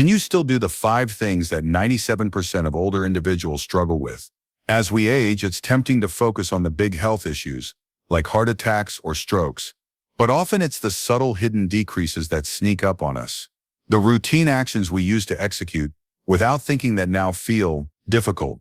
Can you still do the 5 things that 97% of older individuals struggle with? As we age, it's tempting to focus on the big health issues, like heart attacks or strokes. But often it's the subtle hidden decreases that sneak up on us. The routine actions we used to execute without thinking that now feel difficult.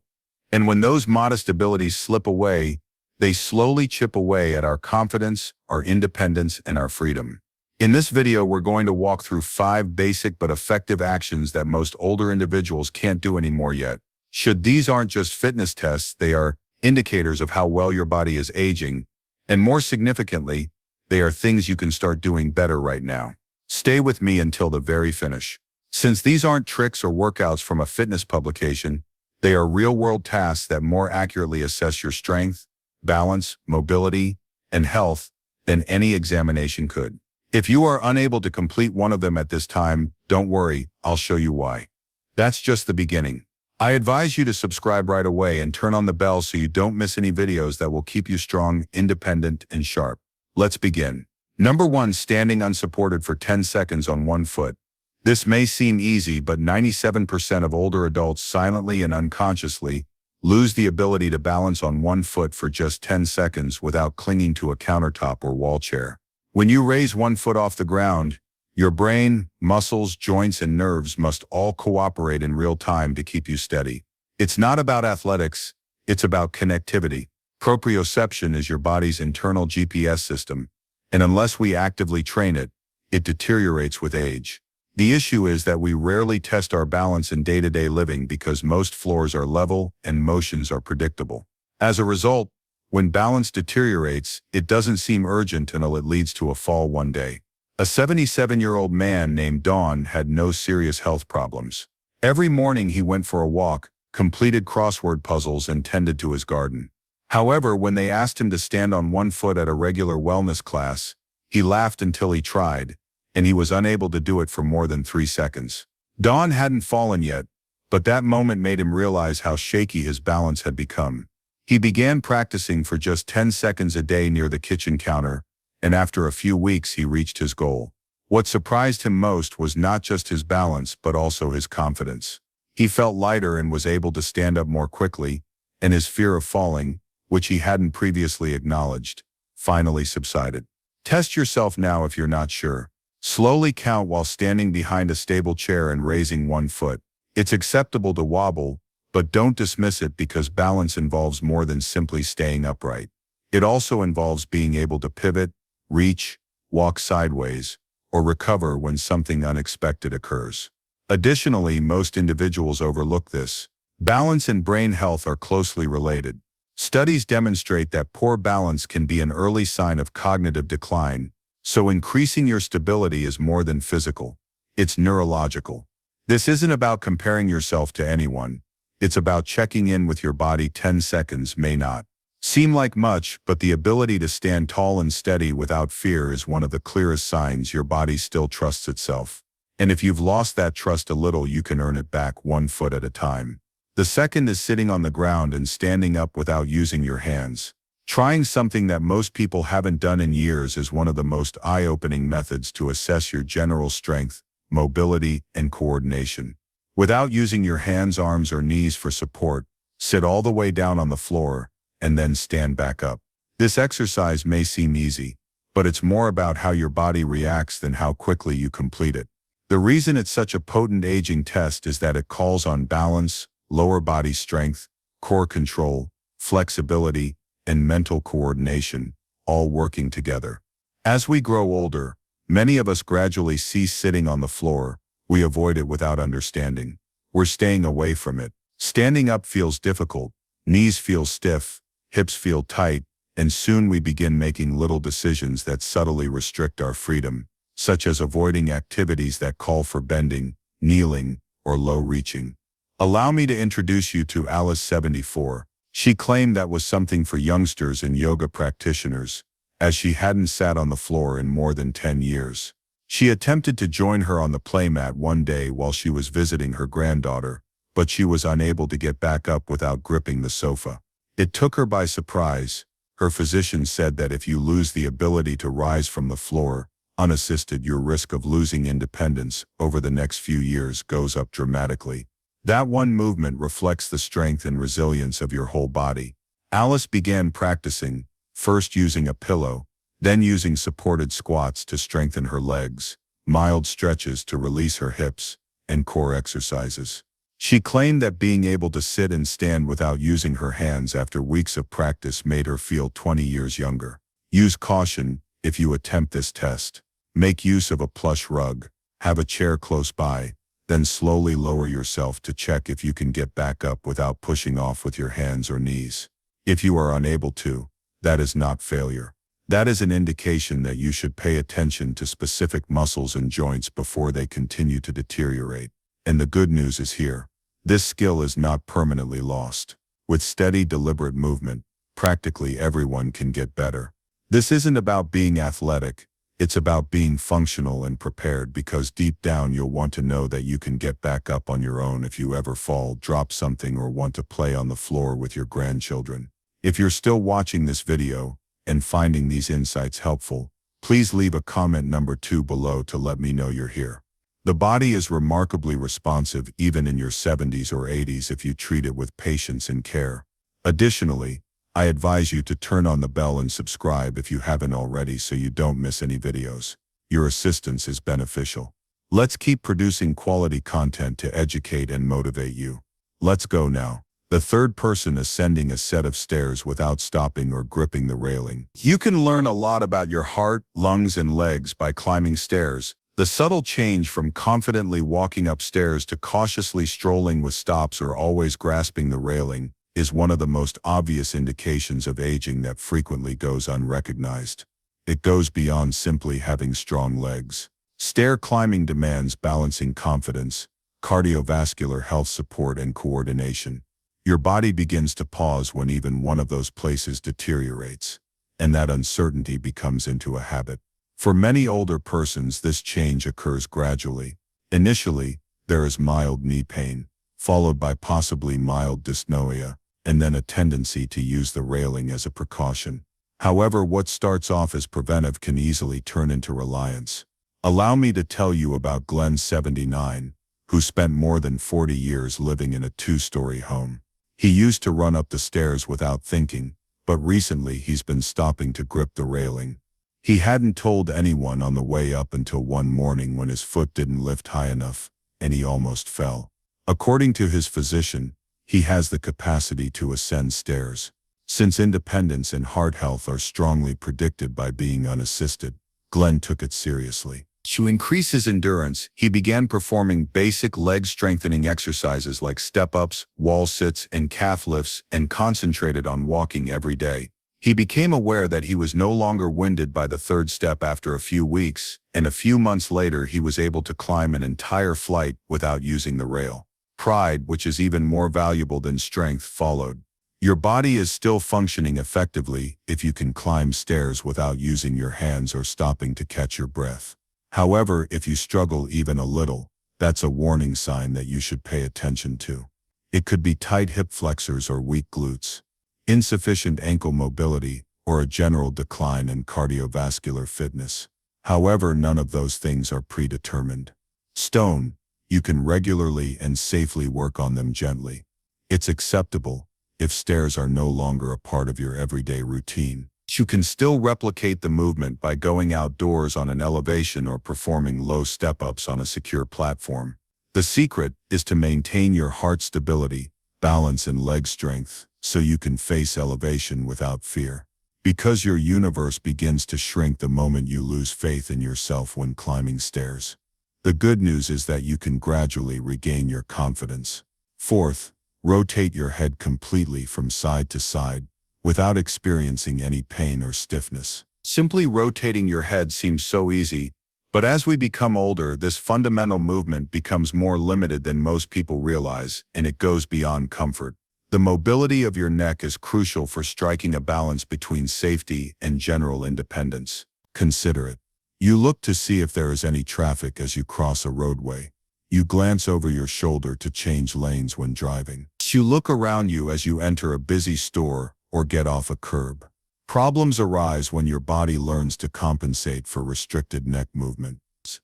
And when those modest abilities slip away, they slowly chip away at our confidence, our independence, and our freedom. In this video, we're going to walk through 5 basic but effective actions that most older individuals can't do anymore yet. These aren't just fitness tests, they are indicators of how well your body is aging, and more significantly, they are things you can start doing better right now. Stay with me until the very finish. Since these aren't tricks or workouts from a fitness publication, they are real-world tasks that more accurately assess your strength, balance, mobility, and health than any examination could. If you are unable to complete one of them at this time, don't worry, I'll show you why. That's just the beginning. I advise you to subscribe right away and turn on the bell so you don't miss any videos that will keep you strong, independent, and sharp. Let's begin. Number 1, standing unsupported for 10 seconds on one foot. This may seem easy, but 97% of older adults silently and unconsciously lose the ability to balance on one foot for just 10 seconds without clinging to a countertop or wall chair. When you raise one foot off the ground, your brain, muscles, joints, and nerves must all cooperate in real time to keep you steady. It's not about athletics, it's about connectivity. Proprioception is your body's internal GPS system, and unless we actively train it, it deteriorates with age. The issue is that we rarely test our balance in day-to-day living because most floors are level and motions are predictable. As a result, when balance deteriorates, it doesn't seem urgent until it leads to a fall one day. A 77-year-old man named Don had no serious health problems. Every morning he went for a walk, completed crossword puzzles, and tended to his garden. However, when they asked him to stand on one foot at a regular wellness class, he laughed until he tried, and he was unable to do it for more than 3 seconds. Don hadn't fallen yet, but that moment made him realize how shaky his balance had become. He began practicing for just 10 seconds a day near the kitchen counter, and after a few weeks he reached his goal. What surprised him most was not just his balance but also his confidence. He felt lighter and was able to stand up more quickly, and his fear of falling, which he hadn't previously acknowledged, finally subsided. Test yourself now if you're not sure. Slowly count while standing behind a stable chair and raising one foot. It's acceptable to wobble, but don't dismiss it because balance involves more than simply staying upright. It also involves being able to pivot, reach, walk sideways, or recover when something unexpected occurs. Additionally, most individuals overlook this. Balance and brain health are closely related. Studies demonstrate that poor balance can be an early sign of cognitive decline, so increasing your stability is more than physical. It's neurological. This isn't about comparing yourself to anyone. It's about checking in with your body. 10 seconds may not seem like much, but the ability to stand tall and steady without fear is one of the clearest signs your body still trusts itself. And if you've lost that trust a little, you can earn it back one foot at a time. The second is sitting on the ground and standing up without using your hands. Trying something that most people haven't done in years is one of the most eye-opening methods to assess your general strength, mobility, and coordination. Without using your hands, arms, or knees for support, sit all the way down on the floor, and then stand back up. This exercise may seem easy, but it's more about how your body reacts than how quickly you complete it. The reason it's such a potent aging test is that it calls on balance, lower body strength, core control, flexibility, and mental coordination, all working together. As we grow older, many of us gradually cease sitting on the floor. We avoid it without understanding. We're staying away from it. Standing up feels difficult, knees feel stiff, hips feel tight, and soon we begin making little decisions that subtly restrict our freedom, such as avoiding activities that call for bending, kneeling, or low reaching. Allow me to introduce you to Alice, 74. She claimed that was something for youngsters and yoga practitioners, as she hadn't sat on the floor in more than 10 years. She attempted to join her on the playmat one day while she was visiting her granddaughter, but she was unable to get back up without gripping the sofa. It took her by surprise. Her physician said that if you lose the ability to rise from the floor, unassisted, your risk of losing independence over the next few years goes up dramatically. That one movement reflects the strength and resilience of your whole body. Alice began practicing, first using a pillow, then using supported squats to strengthen her legs, mild stretches to release her hips, and core exercises. She claimed that being able to sit and stand without using her hands after weeks of practice made her feel 20 years younger. Use caution if you attempt this test. Make use of a plush rug, have a chair close by, then slowly lower yourself to check if you can get back up without pushing off with your hands or knees. If you are unable to, that is not failure. That is an indication that you should pay attention to specific muscles and joints before they continue to deteriorate. And the good news is here. This skill is not permanently lost. With steady, deliberate movement, practically everyone can get better. This isn't about being athletic. It's about being functional and prepared, because deep down you'll want to know that you can get back up on your own if you ever fall, drop something, or want to play on the floor with your grandchildren. If you're still watching this video and finding these insights helpful, please leave a comment number 2 below to let me know you're here. The body is remarkably responsive even in your 70s or 80s if you treat it with patience and care. Additionally, I advise you to turn on the bell and subscribe if you haven't already so you don't miss any videos. Your assistance is beneficial. Let's keep producing quality content to educate and motivate you. Let's go now. The third person ascending a set of stairs without stopping or gripping the railing. You can learn a lot about your heart, lungs, and legs by climbing stairs. The subtle change from confidently walking upstairs to cautiously strolling with stops or always grasping the railing is one of the most obvious indications of aging that frequently goes unrecognized. It goes beyond simply having strong legs. Stair climbing demands balancing confidence, cardiovascular health support, and coordination. Your body begins to pause when even one of those places deteriorates, and that uncertainty becomes into a habit. For many older persons, this change occurs gradually. Initially, there is mild knee pain, followed by possibly mild dyspnea, and then a tendency to use the railing as a precaution. However, what starts off as preventive can easily turn into reliance. Allow me to tell you about Glenn, 79, who spent more than 40 years living in a 2-story home. He used to run up the stairs without thinking, but recently he's been stopping to grip the railing. He hadn't told anyone on the way up until one morning when his foot didn't lift high enough, and he almost fell. According to his physician, he has the capacity to ascend stairs. Since independence and heart health are strongly predicted by being unassisted, Glenn took it seriously. To increase his endurance, he began performing basic leg-strengthening exercises like step-ups, wall sits, and calf lifts, and concentrated on walking every day. He became aware that he was no longer winded by the third step after a few weeks, and a few months later he was able to climb an entire flight without using the rail. Pride, which is even more valuable than strength, followed. Your body is still functioning effectively if you can climb stairs without using your hands or stopping to catch your breath. However, if you struggle even a little, that's a warning sign that you should pay attention to. It could be tight hip flexors or weak glutes, insufficient ankle mobility, or a general decline in cardiovascular fitness. However, none of those things are predetermined. Stone, you can regularly and safely work on them gently. It's acceptable if stairs are no longer a part of your everyday routine. You can still replicate the movement by going outdoors on an elevation or performing low step-ups on a secure platform. The secret is to maintain your heart stability, balance, and leg strength so you can face elevation without fear. Because your universe begins to shrink the moment you lose faith in yourself when climbing stairs. The good news is that you can gradually regain your confidence. Fourth, rotate your head completely from side to side, without experiencing any pain or stiffness. Simply rotating your head seems so easy, but as we become older, this fundamental movement becomes more limited than most people realize, and it goes beyond comfort. The mobility of your neck is crucial for striking a balance between safety and general independence. Consider it. You look to see if there is any traffic as you cross a roadway. You glance over your shoulder to change lanes when driving. You look around you as you enter a busy store or get off a curb. Problems arise when your body learns to compensate for restricted neck movement.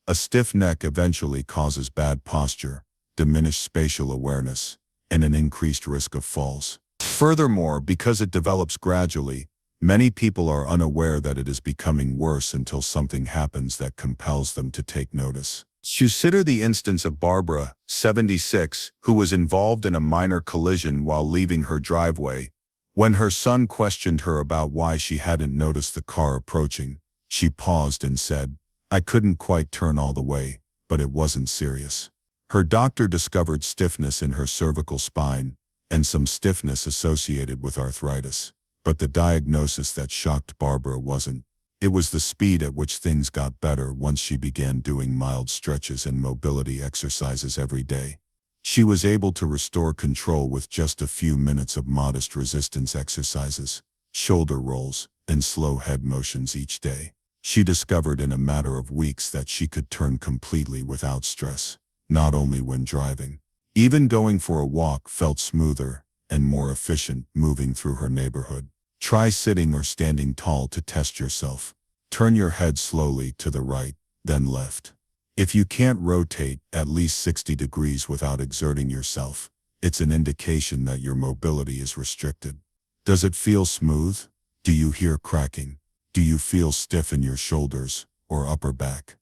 A stiff neck eventually causes bad posture, diminished spatial awareness, and an increased risk of falls. Furthermore, because it develops gradually, many people are unaware that it is becoming worse until something happens that compels them to take notice. Consider the instance of Barbara, 76, who was involved in a minor collision while leaving her driveway. When her son questioned her about why she hadn't noticed the car approaching, she paused and said, "I couldn't quite turn all the way, but it wasn't serious." Her doctor discovered stiffness in her cervical spine and some stiffness associated with arthritis. But the diagnosis that shocked Barbara wasn't. It was the speed at which things got better once she began doing mild stretches and mobility exercises every day. She was able to restore control with just a few minutes of modest resistance exercises, shoulder rolls, and slow head motions each day. She discovered in a matter of weeks that she could turn completely without stress, not only when driving. Even going for a walk felt smoother and more efficient moving through her neighborhood. Try sitting or standing tall to test yourself. Turn your head slowly to the right, then left. If you can't rotate at least 60 degrees without exerting yourself, it's an indication that your mobility is restricted. Does it feel smooth? Do you hear cracking? Do you feel stiff in your shoulders or upper back?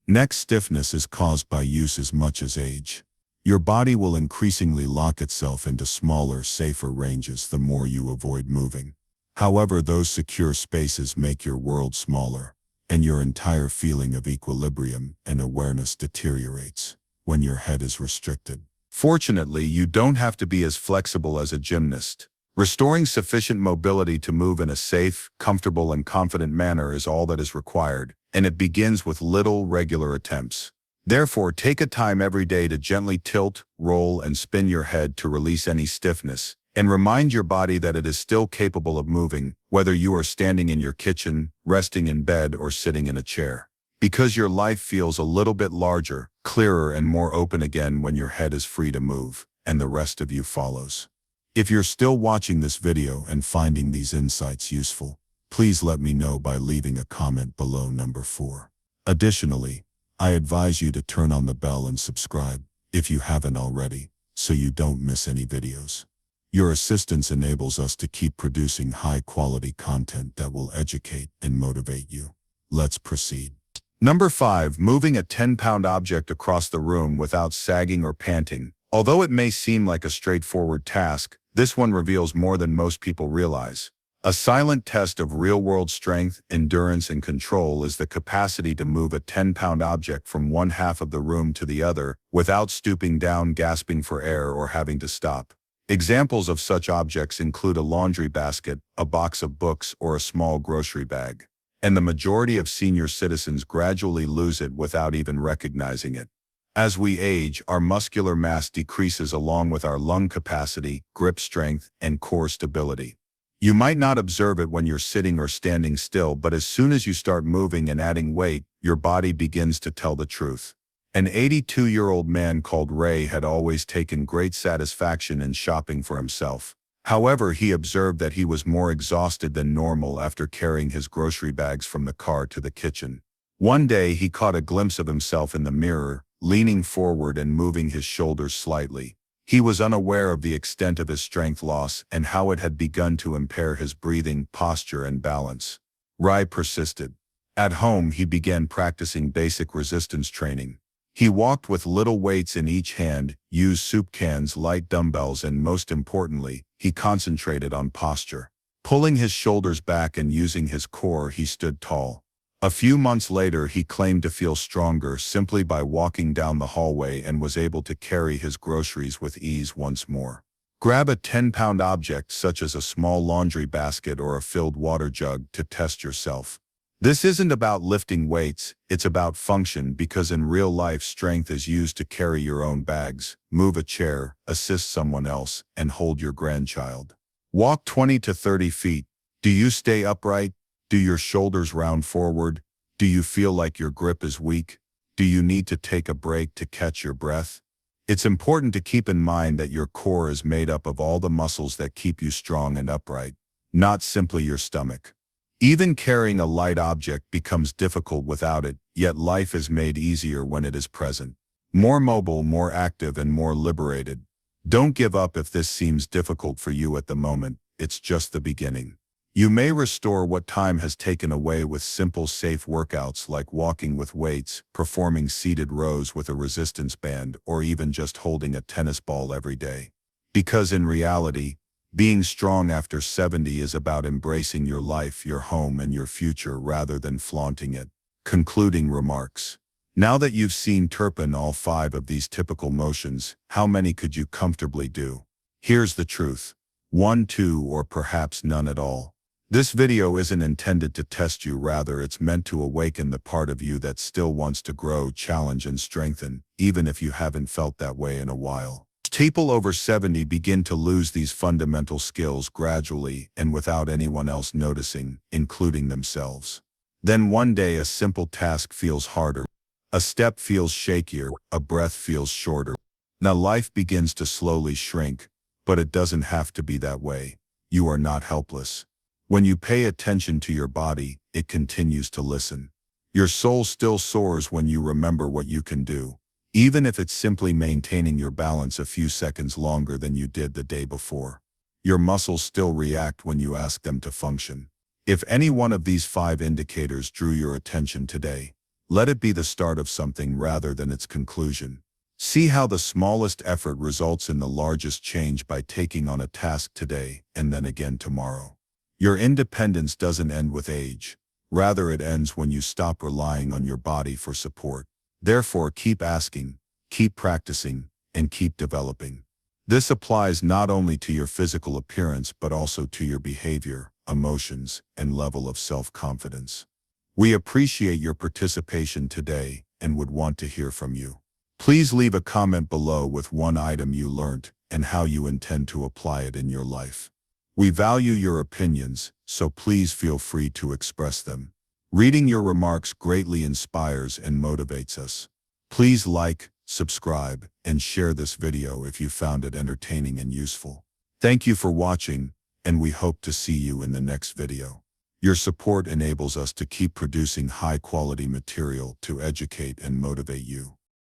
Neck stiffness is caused by use as much as age. Your body will increasingly lock itself into smaller, safer ranges the more you avoid moving. However, those secure spaces make your world smaller, and your entire feeling of equilibrium and awareness deteriorates when your head is restricted. Fortunately, you don't have to be as flexible as a gymnast. Restoring sufficient mobility to move in a safe, comfortable, and confident manner is all that is required, and it begins with little, regular attempts. Therefore, take a time every day to gently tilt, roll, and spin your head to release any stiffness, and remind your body that it is still capable of moving, whether you are standing in your kitchen, resting in bed, or sitting in a chair. Because your life feels a little bit larger, clearer, and more open again when your head is free to move, and the rest of you follows. If you're still watching this video and finding these insights useful, please let me know by leaving a comment below. Number 4. Additionally, I advise you to turn on the bell and subscribe, if you haven't already, so you don't miss any videos. Your assistance enables us to keep producing high-quality content that will educate and motivate you. Let's proceed. Number 5. Moving a 10-pound object across the room without sagging or panting. Although it may seem like a straightforward task, this one reveals more than most people realize. A silent test of real-world strength, endurance, and control is the capacity to move a 10-pound object from one half of the room to the other without stooping down, gasping for air, or having to stop. Examples of such objects include a laundry basket, a box of books, or a small grocery bag. And the majority of senior citizens gradually lose it without even recognizing it. As we age, our muscular mass decreases along with our lung capacity, grip strength, and core stability. You might not observe it when you're sitting or standing still, but as soon as you start moving and adding weight, your body begins to tell the truth. An 82-year-old man called Ray had always taken great satisfaction in shopping for himself. However, he observed that he was more exhausted than normal after carrying his grocery bags from the car to the kitchen. One day, he caught a glimpse of himself in the mirror, leaning forward and moving his shoulders slightly. He was unaware of the extent of his strength loss and how it had begun to impair his breathing, posture, and balance. Ray persisted. At home, he began practicing basic resistance training. He walked with little weights in each hand, used soup cans, light dumbbells, and most importantly, he concentrated on posture. Pulling his shoulders back and using his core, he stood tall. A few months later, he claimed to feel stronger simply by walking down the hallway and was able to carry his groceries with ease once more. Grab a 10-pound object such as a small laundry basket or a filled water jug to test yourself. This isn't about lifting weights, it's about function, because in real life, strength is used to carry your own bags, move a chair, assist someone else, and hold your grandchild. Walk 20 to 30 feet. Do you stay upright? Do your shoulders round forward? Do you feel like your grip is weak? Do you need to take a break to catch your breath? It's important to keep in mind that your core is made up of all the muscles that keep you strong and upright, not simply your stomach. Even carrying a light object becomes difficult without it, yet life is made easier when it is present. More mobile, more active, and more liberated. Don't give up if this seems difficult for you at the moment. It's just the beginning. You may restore what time has taken away with simple, safe workouts like walking with weights, performing seated rows with a resistance band, or even just holding a tennis ball every day. Because in reality, being strong after 70 is about embracing your life, your home, and your future rather than flaunting it. Concluding remarks. Now that you've seen Turpin all 5 of these typical motions, how many could you comfortably do? Here's the truth. 1, 2, or perhaps none at all. This video isn't intended to test you, rather it's meant to awaken the part of you that still wants to grow, challenge, and strengthen, even if you haven't felt that way in a while. People over 70 begin to lose these fundamental skills gradually and without anyone else noticing, including themselves. Then one day a simple task feels harder, a step feels shakier, a breath feels shorter. Now life begins to slowly shrink, but it doesn't have to be that way. You are not helpless. When you pay attention to your body, it continues to listen. Your soul still soars when you remember what you can do, even if it's simply maintaining your balance a few seconds longer than you did the day before. Your muscles still react when you ask them to function. If any one of these 5 indicators drew your attention today, let it be the start of something rather than its conclusion. See how the smallest effort results in the largest change by taking on a task today and then again tomorrow. Your independence doesn't end with age. Rather, it ends when you stop relying on your body for support. Therefore, keep asking, keep practicing, and keep developing. This applies not only to your physical appearance but also to your behavior, emotions, and level of self-confidence. We appreciate your participation today and would want to hear from you. Please leave a comment below with one item you learned and how you intend to apply it in your life. We value your opinions, so please feel free to express them. Reading your remarks greatly inspires and motivates us. Please like, subscribe, and share this video if you found it entertaining and useful. Thank you for watching, and we hope to see you in the next video. Your support enables us to keep producing high-quality material to educate and motivate you.